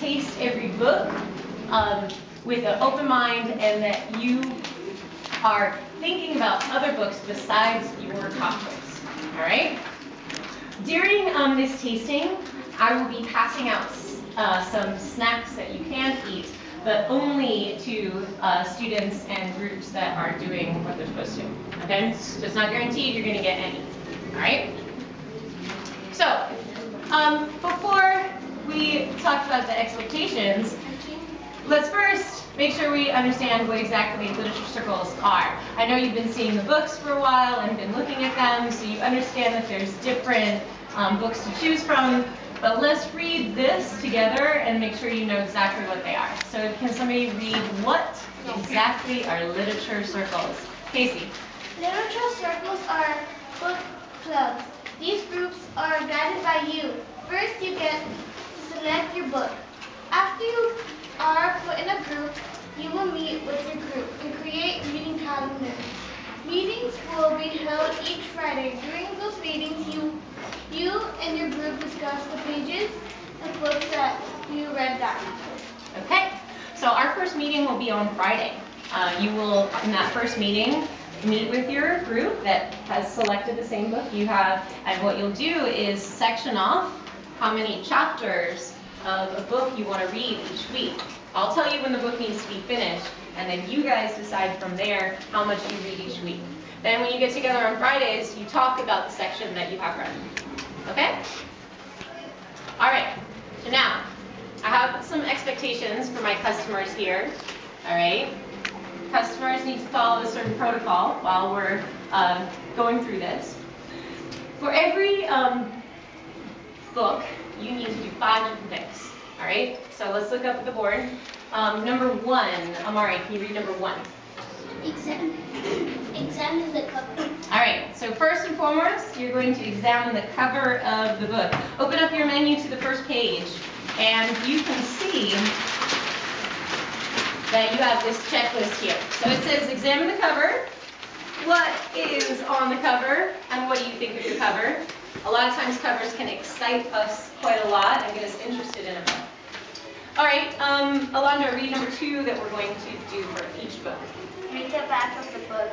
taste every book with an open mind, and that you are thinking about other books besides your top books. All right? During this tasting, I will be passing out some snacks that you can eat, but only to students and groups that are doing what they're supposed to. Okay? So it's not guaranteed you're going to get any. All right? So, before we talk about the expectations, let's first make sure we understand what exactly literature circles are. I know you've been seeing the books for a while and been looking at them, so you understand that there's different books to choose from. But let's read this together and make sure you know exactly what they are. So can somebody read what exactly are literature circles? Casey. Literature circles are book clubs. These groups are guided by you. First, you get to select your book. After you are put in a group, you will meet with your group and create reading calendars. Meetings will be held each Friday. During those meetings, you and your group discuss the pages of books that you read that week. Okay, so our first meeting will be on Friday. You will, in that first meeting, meet with your group that has selected the same book you have, and what you'll do is section off how many chapters of a book you want to read each week. I'll tell you when the book needs to be finished, and then you guys decide from there how much you read each week. Then when you get together on Fridays, you talk about the section that you have read. Okay? All right, so now, I have some expectations for my customers here. All right? Customers need to follow a certain protocol while we're going through this. For every book, you need to do 5 different things. All right? So let's look up at the board. Number 1, Amari, can you read number 1? Examine the cover. All right, so first and foremost, you're going to examine the cover of the book. Open up your menu to the first page, and you can see that you have this checklist here. So it says examine the cover. What is on the cover, and what do you think of the cover? A lot of times covers can excite us quite a lot and get us interested in a book. All right, Alondra, read number 2 that we're going to do for each book. Read the back of the book.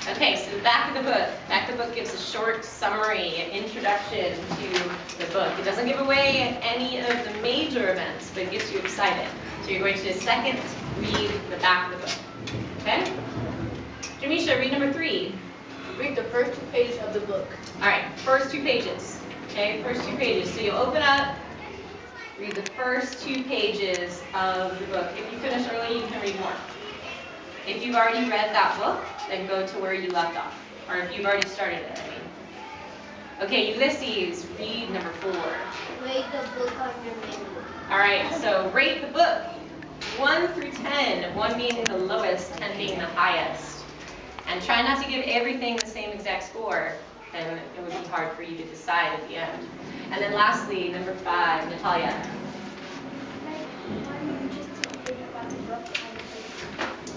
Okay, so the back of the book. Back of the book gives a short summary, an introduction to the book. It doesn't give away any of the major events, but it gets you excited. So you're going to second read the back of the book. Okay? Jamisha, read number 3. Read the first 2 pages of the book. All right, first 2 pages. Okay, first 2 pages. So you'll open up, read the first 2 pages of the book. If you finish early, you can read more. If you've already read that book, then go to where you left off. Or if you've already started it, I mean. Okay, Ulysses, read number 4. Rate the book on your menu. All right, so rate the book. 1 through 10, 1 being the lowest, 10 being the highest. And try not to give everything the same exact score, then it would be hard for you to decide at the end. And then lastly, number 5, Natalia.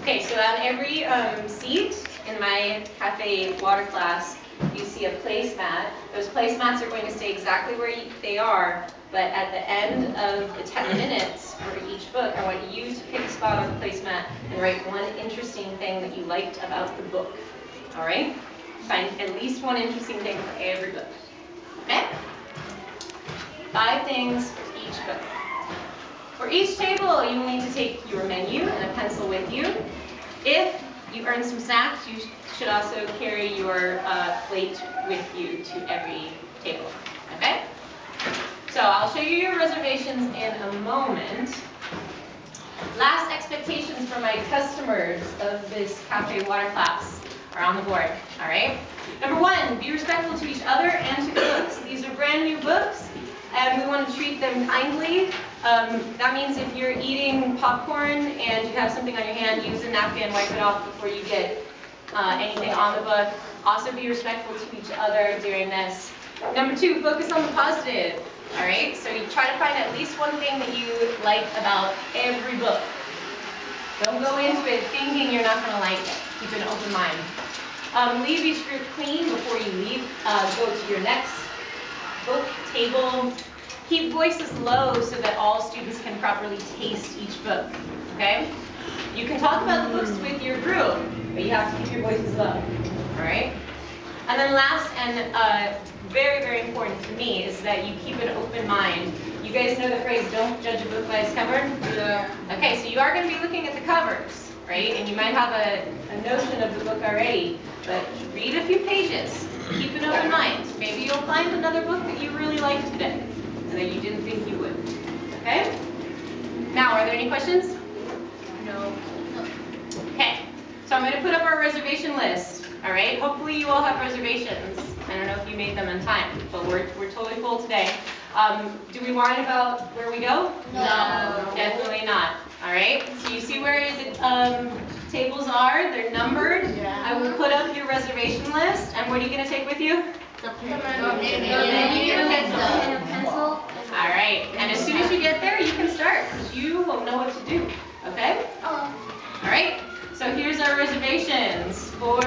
Okay, so on every seat in my cafe water class, you see a placemat. Those placemats are going to stay exactly where they are, but at the end of the 10 minutes for each book, I want you to pick a spot on the placemat and write 1 interesting thing that you liked about the book. All right? Find at least 1 interesting thing for every book. Okay? 5 things for each book. For each table, you will need to take your menu and a pencil with you. If you earn some snacks, you should also carry your plate with you to every table. Okay? So I'll show you your reservations in a moment. Last expectations for my customers of this cafe water class are on the board. All right? Number 1, be respectful to each other and to the books. These are brand new books, and we want to treat them kindly. That means if you're eating popcorn and you have something on your hand, use a napkin, wipe it off before you get anything on the book. Also be respectful to each other during this. Number 2, focus on the positive. All right, so you try to find at least 1 thing that you like about every book. Don't go into it thinking you're not going to like it. Keep an open mind. Leave each group clean before you leave. Go to your next book, table, keep voices low so that all students can properly taste each book, okay? You can talk about the books with your group, but you have to keep your voices low, all right? And then last and very, very important to me is that you keep an open mind. You guys know the phrase, don't judge a book by its cover? Yeah. Okay, so you are going to be looking at the covers, right? And you might have a notion of the book already, but read a few pages. Keep an open mind. Maybe you'll find another book that you really like today and that you didn't think you would. Okay? Now, are there any questions? No. Okay, so I'm going to put up our reservation list. All right, hopefully you all have reservations. I don't know if you made them on time, but we're totally full today. Do we worry about where we go? No. Definitely not. All right, so you see where the tables are? They're numbered. Yeah. I will put up your reservation list, and what are you going to take with you? The Pencil. All right, and as soon as you get there, you can start. You will know what to do, okay? All right, so here's our reservations for